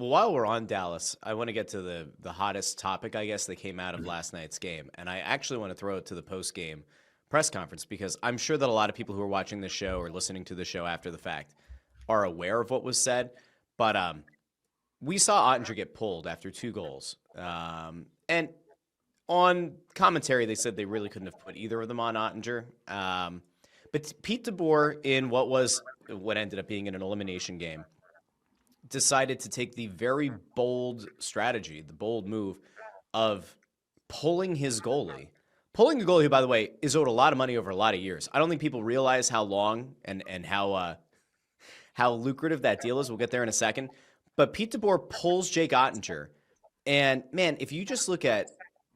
Well, while we're on Dallas, I want to get to the hottest topic, I guess, that came out of last night's game. And I actually want to throw it to the post game press conference because I'm sure that a lot of people who are watching the show or listening to the show after the fact are aware of what was said. But we saw Oettinger get pulled after 2 goals. And on commentary, they said they really couldn't have put either of them on Oettinger. But Pete DeBoer, in what ended up being an elimination game, decided to take the very bold strategy, the bold move of pulling his goalie. Pulling a goalie who, by the way, is owed a lot of money over a lot of years. I don't think people realize how long and how lucrative that deal is. We'll get there in a second. But Pete DeBoer pulls Jake Oettinger. And, man, if you just look at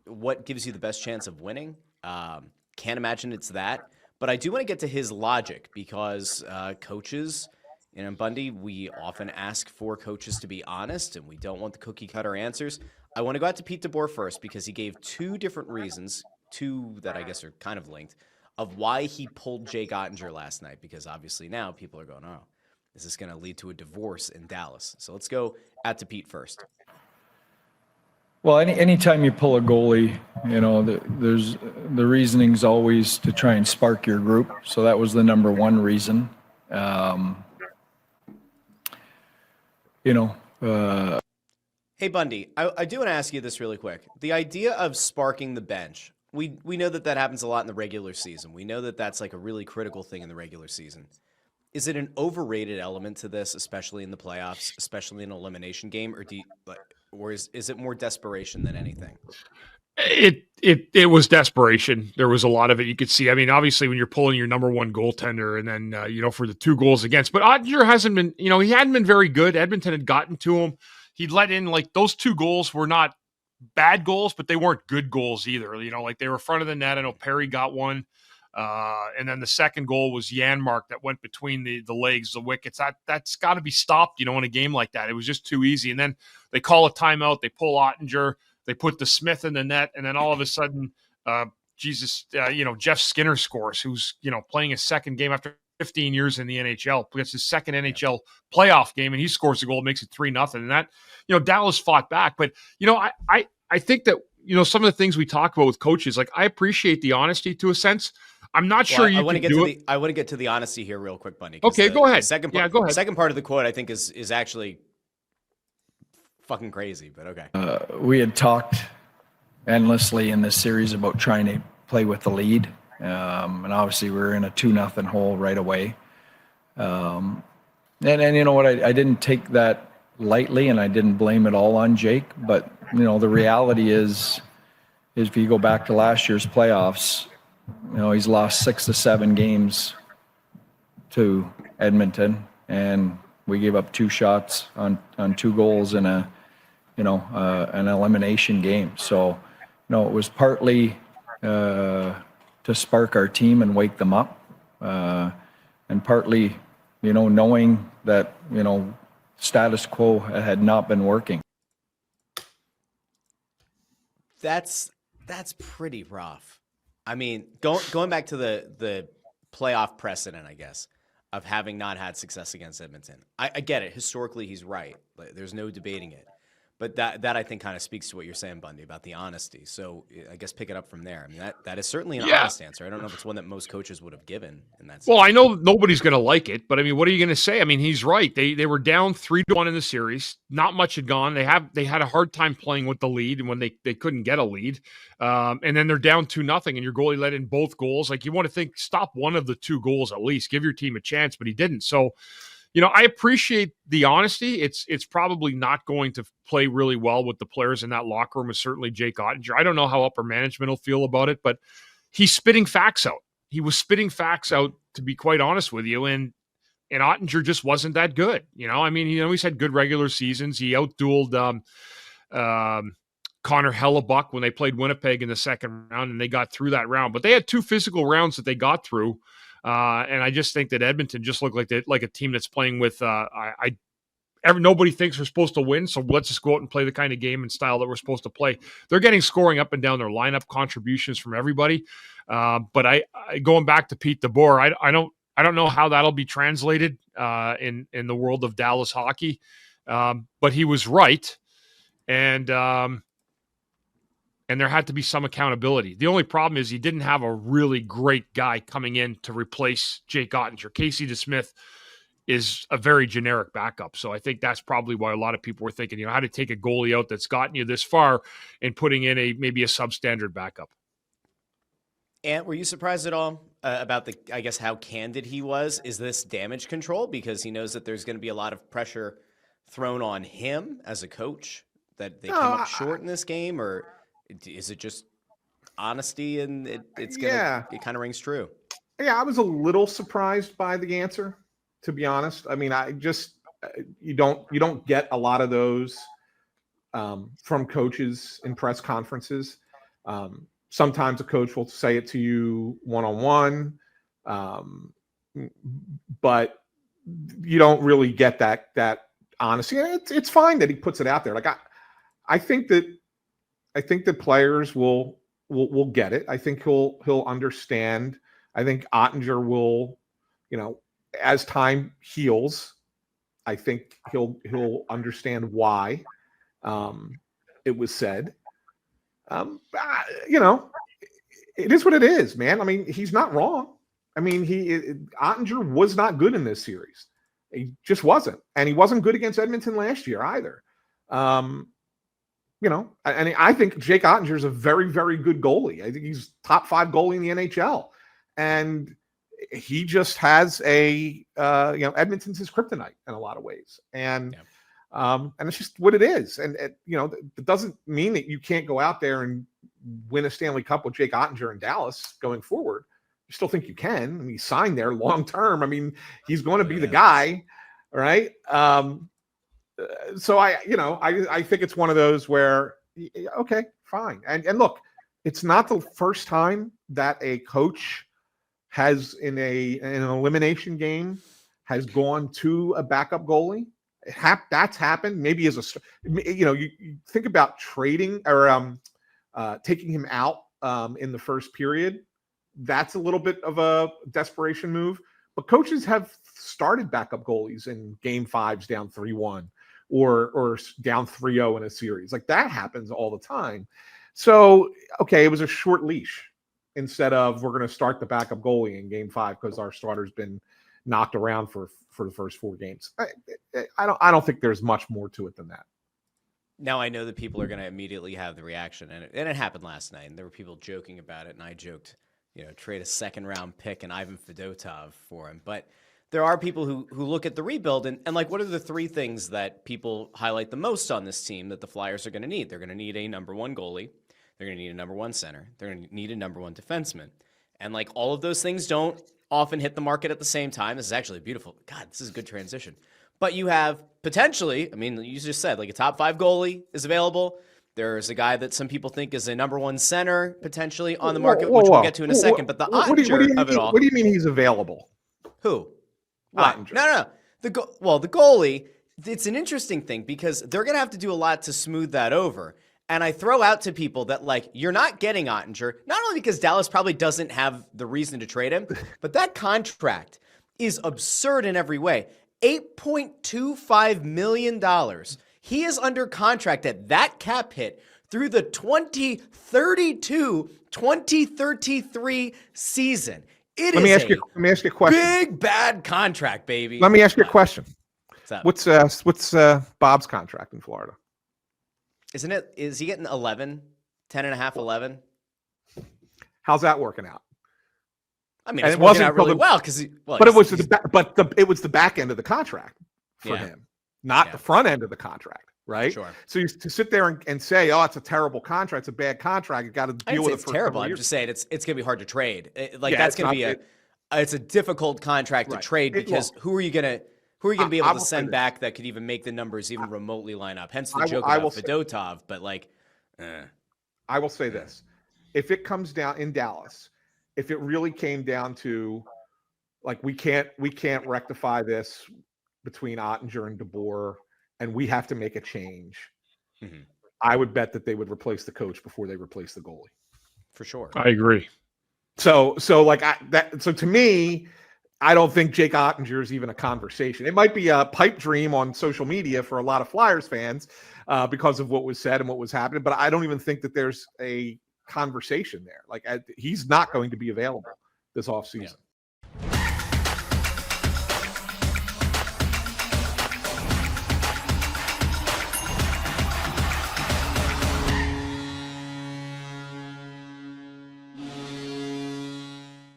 what gives you the best chance of winning, can't imagine it's that. But I do want to get to his logic because coaches – and in Bundy, we often ask for coaches to be honest, and we don't want the cookie-cutter answers. I want to go out to Pete DeBoer first because he gave 2 different reasons, 2 that I guess are kind of linked, of why he pulled Jake Oettinger last night, because obviously now people are going, oh, is this going to lead to a divorce in Dallas? So let's go out to Pete first. Well, anytime you pull a goalie, there's the reasoning's always to try and spark your group. So that was the number one reason. Hey, Bundy, I do want to ask you this really quick. The idea of sparking the bench, we know that happens a lot in the regular season. We know that that's like a really critical thing in the regular season. Is it an overrated element to this, especially in the playoffs, especially in an elimination game, or is it more desperation than anything? It was desperation. There was a lot of it you could see. I mean, obviously when you're pulling your number one goaltender and then, for the 2 goals against, but Oettinger hasn't been, he hadn't been very good. Edmonton had gotten to him. He'd let in those 2 goals were not bad goals, but they weren't good goals either. They were front of the net. I know Perry got one. And then the second goal was Janmark that went between the legs, the wickets. That's got to be stopped, in a game like that. It was just too easy. And then they call a timeout. They pull Oettinger. They put the Smith in the net, and then all of a sudden, Jeff Skinner scores, who's, playing his second game after 15 years in the NHL. It's his second NHL playoff game, and he scores a goal, makes it 3-0. And that, Dallas fought back. But, I think that, some of the things we talk about with coaches, I appreciate the honesty to a sense. I'm not sure you can do it. I want to get to the honesty here real quick, Bunny. Okay, go ahead. Go ahead. Second part of the quote, I think, is actually fucking crazy, but okay. We had talked endlessly in this series about trying to play with the lead, and obviously we were in a 2-0 hole right away. And you know what? I didn't take that lightly, and I didn't blame it all on Jake. But the reality is if you go back to last year's playoffs, he's lost 6 to 7 games to Edmonton, and we gave up 2 shots on 2 goals in an elimination game. So, it was partly to spark our team and wake them up, and partly, knowing that, status quo had not been working. That's pretty rough. I mean, going back to the playoff precedent, I guess, of having not had success against Edmonton. I get it. Historically, he's right. There's no debating it. But that I think kind of speaks to what you're saying, Bundy, about the honesty. So I guess pick it up from there. I mean, that is certainly an honest answer. I don't know if it's one that most coaches would have given in that sense. Well, I know nobody's going to like it, but I mean, what are you going to say? I mean, he's right. They were down 3-1 in the series. Not much had gone. They had a hard time playing with the lead, and when they couldn't get a lead, and then they're down 2-0, and your goalie let in both goals. You want to think, stop one of the 2 goals at least, give your team a chance, but he didn't. So, I appreciate the honesty. It's probably not going to play really well with the players in that locker room, is certainly Jake Oettinger. I don't know how upper management will feel about it, but he's spitting facts out. He was spitting facts out, to be quite honest with you, and Oettinger just wasn't that good. I mean, he's had good regular seasons. He outdueled Connor Hellebuck when they played Winnipeg in the second round, and they got through that round. But they had 2 physical rounds that they got through. And I just think that Edmonton just looked like a team that's playing with nobody thinks we're supposed to win, so let's just go out and play the kind of game and style that we're supposed to play. They're getting scoring up and down their lineup, contributions from everybody. But I going back to Pete DeBoer, I don't know how that'll be translated in the world of Dallas hockey. But he was right. And there had to be some accountability. The only problem is he didn't have a really great guy coming in to replace Jake Oettinger. Casey DeSmith is a very generic backup. So I think that's probably why a lot of people were thinking, how to take a goalie out that's gotten you this far and putting in maybe a substandard backup. And were you surprised at all about how candid he was? Is this damage control because he knows that there's going to be a lot of pressure thrown on him as a coach that they came up short in this game, or is it just honesty and it kind of rings true? Yeah, I was a little surprised by the answer, to be honest. I mean, you don't get a lot of those from coaches in press conferences. Sometimes a coach will say it to you one-on-one, but you don't really get that honesty. And it's fine that he puts it out there. Like I think that players will get it. I think he'll understand. I think Oettinger will, as time heals, I think he'll understand why it was said. It is what it is, man. I mean, he's not wrong. I mean, Oettinger was not good in this series. He just wasn't. And he wasn't good against Edmonton last year either. And I think Jake Oettinger is a very, very good goalie. I think he's top 5 goalie in the NHL. And he just has Edmonton's his kryptonite in a lot of ways. And it's just what it is. And it doesn't mean that you can't go out there and win a Stanley Cup with Jake Oettinger in Dallas going forward. You still think you can. I mean, he signed there long term. I mean, he's going to be the guy, right? So I think it's one of those where, okay, fine. And look, it's not the first time that a coach has in an elimination game has gone to a backup goalie. That's happened. Maybe you think about trading or taking him out in the first period. That's a little bit of a desperation move. But coaches have started backup goalies in game 5s down 3-1 or down 3-0 in a series. Like that happens all the time. So, okay, it was a short leash instead of we're going to start the backup goalie in game 5 because our starter's been knocked around for the first 4 games. I don't think there's much more to it than that. Now I know that people are going to immediately have the reaction, and it happened last night, and there were people joking about it, and I joked, trade a 2nd-round pick and Ivan Fedotov for him. But there are people who look at the rebuild and like, what are the 3 things that people highlight the most on this team that the Flyers are going to need? They're going to need a number 1 goalie. They're going to need a number 1 center. They're going to need a number 1 defenseman. And like all of those things don't often hit the market at the same time. This is actually beautiful. God, this is a good transition. But you have potentially, I mean, you just said like a top 5 goalie is available. There's a guy that some people think is a number 1 center potentially on the market, which we'll get to in a second. But the Oettinger of it all. What do you mean he's available? Who? Oettinger. No. The goalie, it's an interesting thing because they're going to have to do a lot to smooth that over. And I throw out to people that, like, you're not getting Oettinger, not only because Dallas probably doesn't have the reason to trade him, but that contract is absurd in every way. $8.25 million. He is under contract at that cap hit through the 2032-2033 season. Let me ask you a question. Big, bad contract, baby. Let me ask you a question. What's up? What's Bob's contract in Florida? Is he getting 11, 10 and a half, 11? How's that working out? I mean, it's working out really well because, it was the back end of the contract for him, not the front end of the contract, right? Sure. So you to sit there and say, "Oh, it's a terrible contract, it's a bad contract," you got to deal with it. It's terrible. I'm just saying it's going to be hard to trade. That's going to be it's a difficult contract to trade because who are you going to be able to send back that could even make the numbers even remotely line up? Hence the joke about Fedotov. But I will say this: if it comes down in Dallas. If it really came down to like we can't rectify this between Oettinger and DeBoer and we have to make a change, I would bet that they would replace the coach before they replace the goalie. For sure. I agree. So to me, I don't think Jake Oettinger is even a conversation. It might be a pipe dream on social media for a lot of Flyers fans because of what was said and what was happening, but I don't even think that there's a conversation there. Like, he's not going to be available this offseason.